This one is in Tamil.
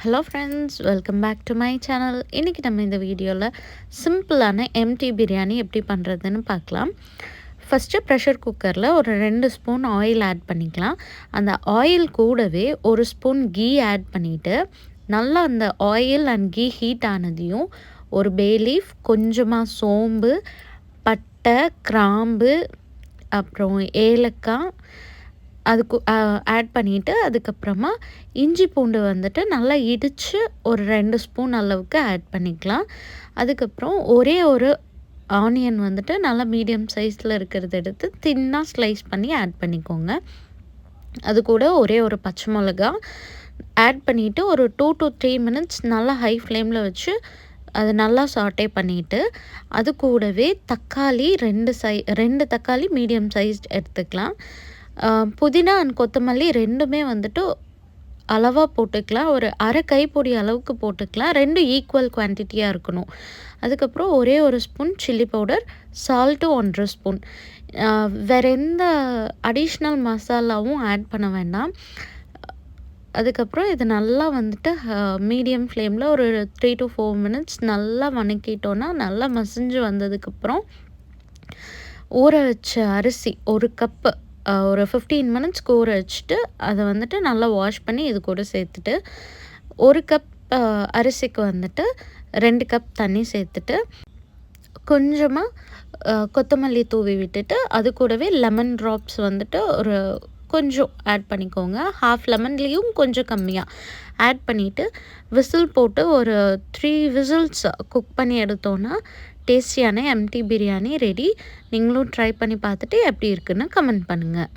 Hello friends, welcome back to my channel. இன்றைக்கி நம்ம இந்த வீடியோவில் சிம்பிளான எம்டி பிரியாணி எப்படி பண்ணுறதுன்னு பார்க்கலாம். ஃபஸ்ட்டு ப்ரெஷர் குக்கரில் ஒரு 2 ஸ்பூன் ஆயில் ஆட் பண்ணிக்கலாம். அந்த ஆயில் கூடவே ஒரு ஸ்பூன் கீ ஆட் பண்ணிவிட்டு நல்லா அந்த ஆயில் அண்ட் கீ ஹீட் ஆனதையும் ஒரு பே லீஃப், கொஞ்சமாக சோம்பு, பட்டை, கிராம்பு, அப்புறம் ஏலக்காய் அதுக்கு ஆட் பண்ணிவிட்டு அதுக்கப்புறமா இஞ்சி பூண்டு வந்துட்டு நல்லா இடித்து ஒரு 2 ஸ்பூன் அளவுக்கு ஆட் பண்ணிக்கலாம். அதுக்கப்புறம் ஒரே ஒரு ஆனியன் வந்துட்டு நல்லா மீடியம் சைஸில் இருக்கிறத எடுத்து தின்னாக ஸ்லைஸ் பண்ணி ஆட் பண்ணிக்கோங்க. அது கூட ஒரே ஒரு பச்சை மிளகா ஆட் பண்ணிவிட்டு ஒரு 2 to 3 மினிட்ஸ் நல்லா ஹை ஃப்ளேமில் வச்சு அது நல்லா சாட்டே பண்ணிவிட்டு அது கூடவே தக்காளி 2 தக்காளி மீடியம் சைஸ் எடுத்துக்கலாம். புதினா அண்ட் கொத்தமல்லி ரெண்டுமே வந்துட்டு அளவாக போட்டுக்கலாம். ஒரு அரை கைப்பொடி அளவுக்கு போட்டுக்கலாம். 2 ஈக்குவல் குவான்டிட்டியாக இருக்கணும். அதுக்கப்புறம் ஒரே ஒரு spoon chilli powder, salt 1 spoon. வேறு எந்த அடிஷ்னல் மசாலாவும் ஆட் பண்ண வேண்டாம். அதுக்கப்புறம் இது நல்லா வந்துட்டு மீடியம் ஃப்ளேமில் ஒரு 3 to 4 மினிட்ஸ் நல்லா வணக்கிட்டோன்னா நல்லா மசிஞ்சு வந்ததுக்கப்புறம் ஊற வச்ச அரிசி ஒரு கப்பு ஒரு 15 மினிட்ஸ்க்கு ஊற வச்சுட்டு அதை வந்துட்டு நல்லா வாஷ் பண்ணி இது கூட சேர்த்துட்டு ஒரு கப் அரிசிக்கு வந்துட்டு 2 கப் தண்ணி சேர்த்துட்டு கொஞ்சமாக கொத்தமல்லி தூவி விட்டுட்டு அது கூடவே லெமன் ட்ராப்ஸ் வந்துட்டு ஒரு கொஞ்சம் ஆட் பண்ணிக்கோங்க. ஹாஃப் லெமன்லேயும் கொஞ்சம் கம்மியாக ஆட் பண்ணிவிட்டு விசில் போட்டு ஒரு 3 விசில்ஸ் குக் பண்ணி எடுத்தோன்னா டேஸ்டியான எம்டி பிரியாணி ரெடி. நீங்களும் ட்ரை பண்ணி பார்த்துட்டு எப்படி இருக்குன்னு கமெண்ட் பண்ணுங்கள்.